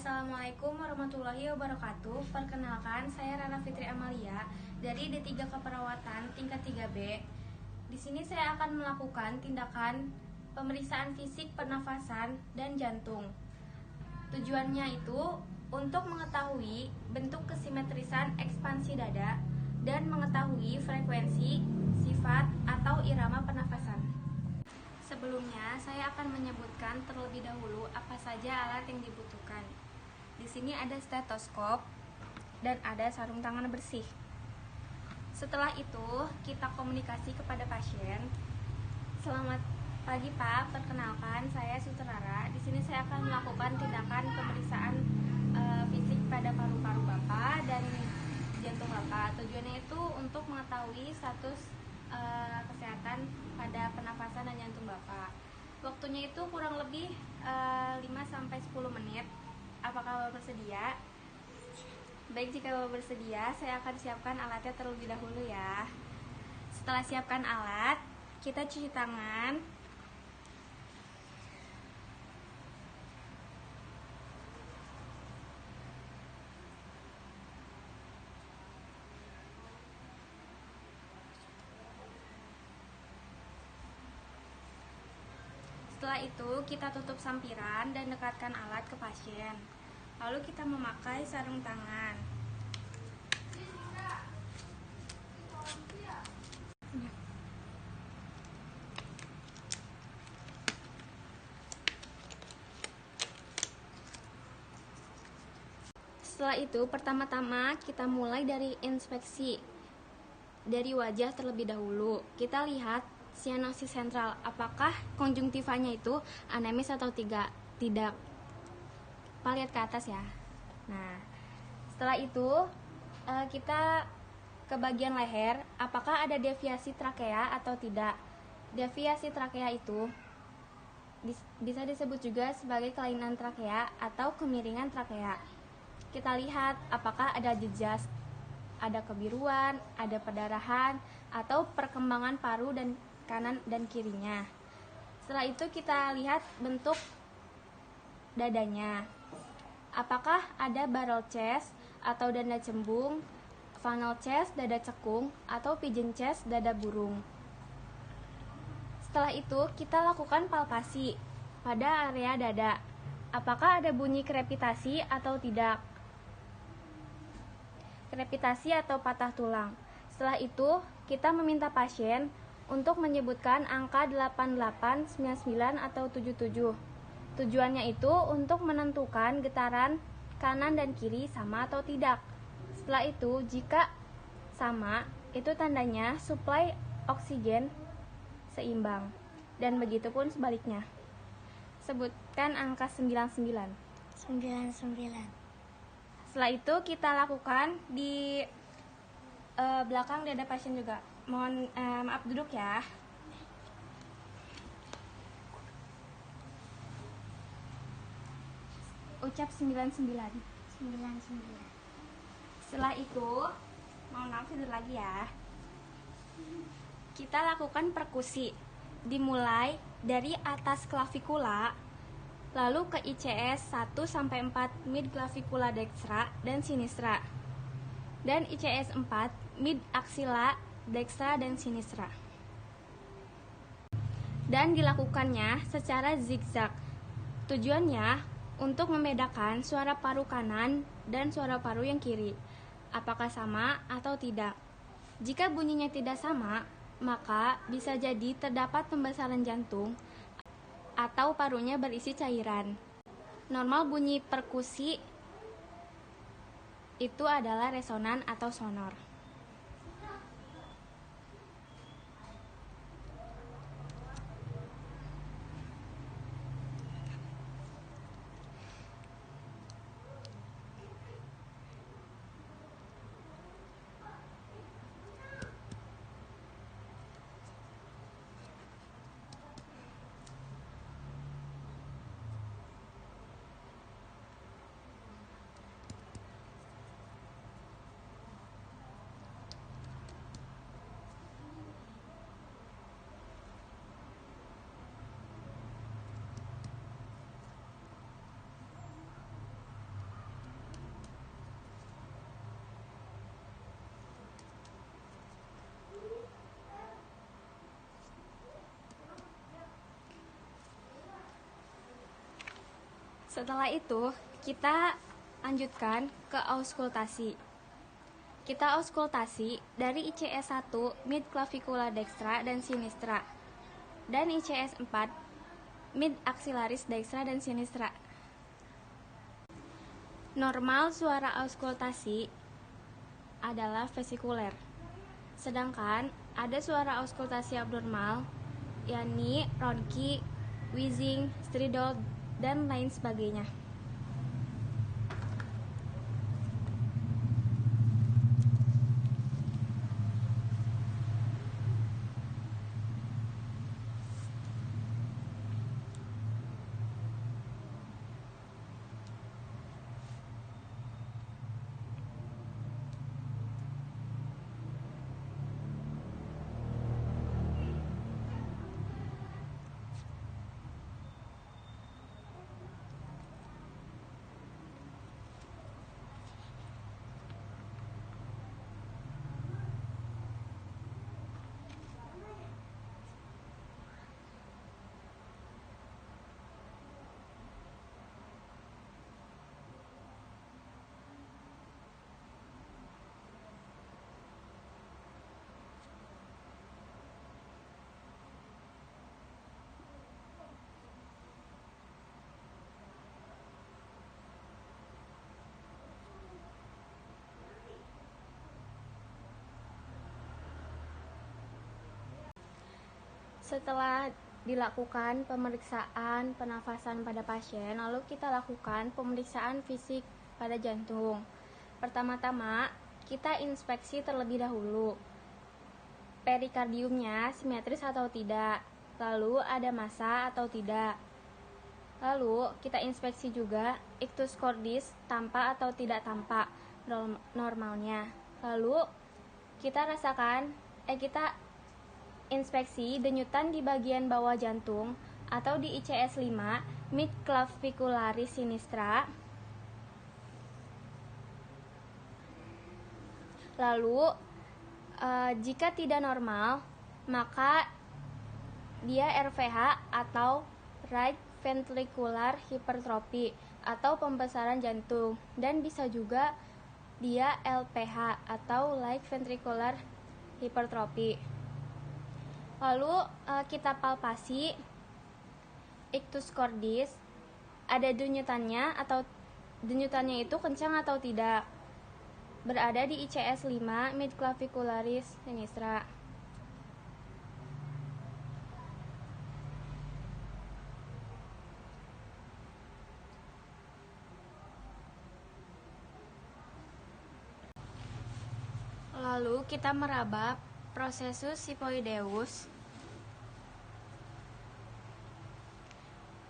Assalamualaikum warahmatullahi wabarakatuh. Perkenalkan, saya Rana Fitri Amalia dari D3 Keperawatan tingkat 3B. Di sini saya akan melakukan tindakan pemeriksaan fisik pernafasan dan jantung. Tujuannya itu untuk mengetahui bentuk kesimetrisan ekspansi dada dan mengetahui frekuensi, sifat, atau irama pernafasan. Sebelumnya, saya akan menyebutkan terlebih dahulu apa saja alat yang dibutuhkan. Di sini ada stetoskop dan ada sarung tangan bersih. Setelah itu, kita komunikasi kepada pasien. Selamat pagi Pak, perkenalkan saya Sutrara. Di sini saya akan melakukan tindakan pemeriksaan fisik pada paru-paru Bapak dan jantung Bapak. Tujuannya itu untuk mengetahui status kesehatan pada pernafasan dan jantung Bapak. Waktunya itu kurang lebih 5-10 menit. Apakah Bapak bersedia? Baik, jika Bapak bersedia, saya akan siapkan alatnya terlebih dahulu ya. Setelah siapkan alat, kita cuci tangan. Setelah itu, kita tutup sampiran dan dekatkan alat ke pasien. Lalu kita memakai sarung tangan. Setelah itu, pertama-tama kita mulai dari inspeksi dari wajah terlebih dahulu. Kita lihat sianosis sentral, apakah konjungtivanya itu anemis atau tidak. Pak, lihat ke atas ya. Nah, setelah itu kita ke bagian leher, apakah ada deviasi trakea atau tidak. Deviasi trakea itu bisa disebut juga sebagai kelainan trakea atau kemiringan trakea. Kita lihat apakah ada jejak, ada kebiruan, ada perdarahan, atau perkembangan paru dan kanan dan kirinya. Setelah itu kita lihat bentuk dadanya. Apakah ada barrel chest atau dada cembung, funnel chest, dada cekung, atau pigeon chest, dada burung. Setelah itu kita lakukan palpasi pada area dada. Apakah ada bunyi krepitasi atau tidak? Krepitasi atau patah tulang. Setelah itu, kita meminta pasien untuk menyebutkan angka 88, 99, atau 77. Tujuannya itu untuk menentukan getaran kanan dan kiri sama atau tidak. Setelah itu, jika sama, itu tandanya suplai oksigen seimbang. Dan begitu pun sebaliknya. Sebutkan angka 99. 99. Setelah itu kita lakukan di belakang dada pasien juga. Mohon maaf, duduk ya. Ucap 99. Setelah itu, mohon maaf, tidur lagi ya. Kita lakukan perkusi. Dimulai dari atas klavikula, lalu ke ICS 1-4 mid clavicular dextra dan sinistra, dan ICS 4 mid axilla dextra dan sinistra. Dan dilakukannya secara zigzag. Tujuannya untuk membedakan suara paru kanan dan suara paru yang kiri, apakah sama atau tidak. Jika bunyinya tidak sama, maka bisa jadi terdapat pembesaran jantung atau parunya berisi cairan. Normal bunyi perkusi itu adalah resonan atau sonor. Setelah itu, kita lanjutkan ke auskultasi. Kita auskultasi dari ICS 1 mid clavicular dextra dan sinistra dan ICS 4 mid axillaris dextra dan sinistra. Normal suara auskultasi adalah vesikuler. Sedangkan ada suara auskultasi abnormal, yakni ronki, wheezing, stridor, dan lain sebagainya. Setelah dilakukan pemeriksaan pernafasan pada pasien, lalu kita lakukan pemeriksaan fisik pada jantung. Pertama-tama, kita inspeksi terlebih dahulu. Perikardiumnya simetris atau tidak, lalu ada massa atau tidak. Lalu kita inspeksi juga ictus cordis tampak atau tidak tampak normalnya. Lalu kita inspeksi denyutan di bagian bawah jantung atau di ICS 5 mid clavicularis sinistra. Lalu jika tidak normal, maka dia RVH atau right ventricular hypertrophy atau pembesaran jantung, dan bisa juga dia LPH atau right ventricular hypertrophy. Lalu kita palpasi ictus cordis, ada denyutannya atau denyutannya itu kencang atau tidak. Berada di ICS 5 mid clavicularis sinistra. Lalu kita meraba prosesus sifoideus.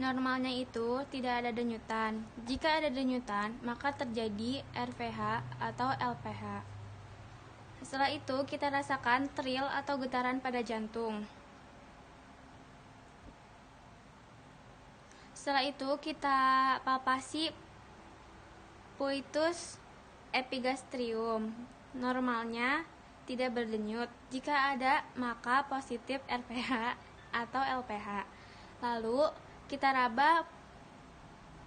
Normalnya itu tidak ada denyutan. Jika ada denyutan, maka terjadi RVH atau LPH. Setelah itu kita rasakan trill atau getaran pada jantung. Setelah itu kita palpasi pituitus epigastrium. Normalnya tidak berdenyut. Jika ada, maka positif RPH atau LPH. Lalu kita raba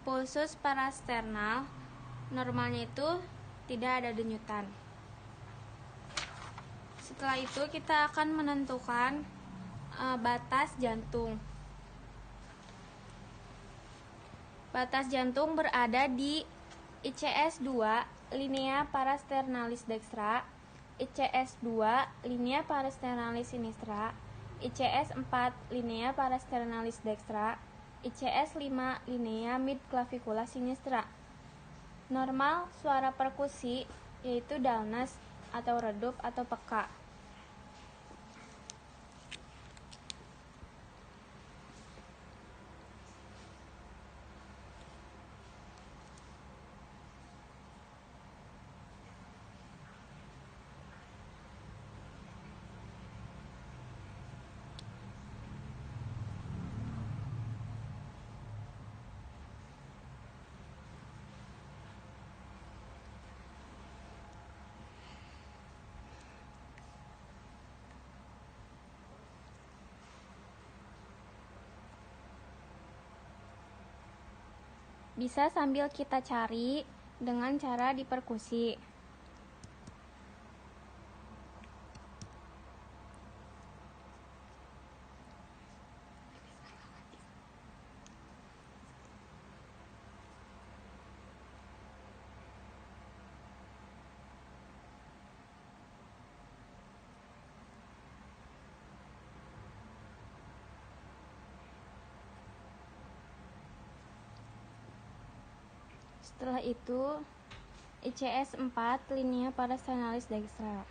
pulsus parasternal. Normalnya itu tidak ada denyutan. Setelah itu kita akan menentukan batas jantung. Batas jantung berada di ICS 2 linea parasternalis dextra, ICS 2 linea parasternalis sinistra, ICS 4 linea parasternalis dextra, ICS 5 linea mid clavicula sinistra. Normal suara perkusi yaitu dullness atau redup atau peka. Bisa sambil kita cari dengan cara diperkusi. Setelah itu, ICS 4 linea parasternales dextra.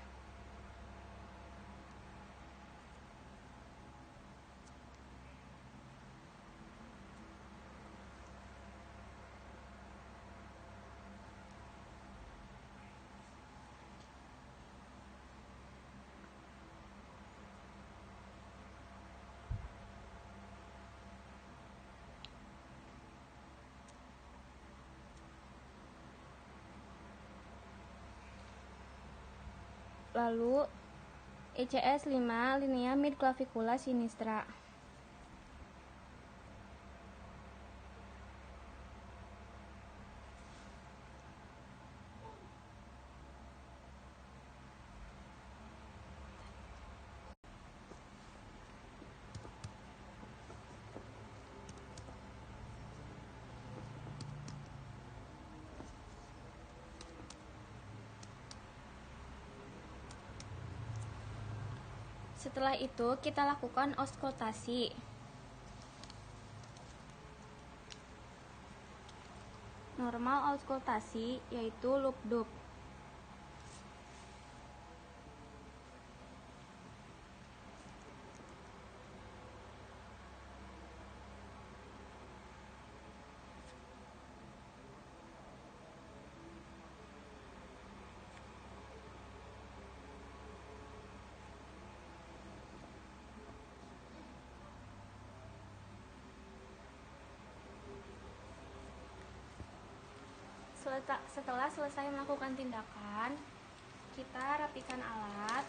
Lalu ICS 5 linea midclavicula sinistra. Setelah itu kita lakukan auskultasi. Normal auskultasi yaitu loop dub. Setelah selesai melakukan tindakan, kita rapikan alat.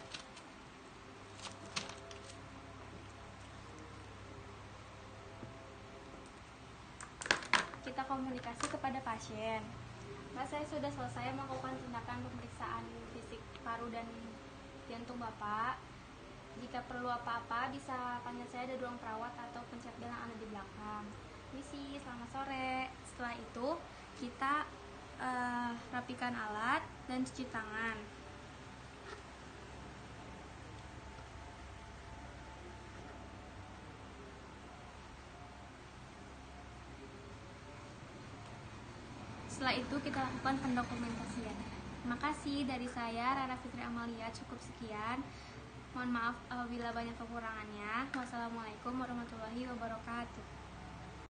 Kita komunikasi kepada pasien. Mbak, saya sudah selesai melakukan tindakan pemeriksaan fisik paru dan jantung Bapak. Jika perlu apa-apa, bisa panggil saya, ada ruang perawat atau pencet bel yang ada di belakang. Misi, selamat sore. Setelah itu, kita rapikan alat dan cuci tangan. Setelah itu kita lakukan pendokumentasian. Terima kasih dari saya, Rara Fitri Amalia, cukup sekian. Mohon maaf apabila banyak kekurangannya. Wassalamualaikum warahmatullahi wabarakatuh.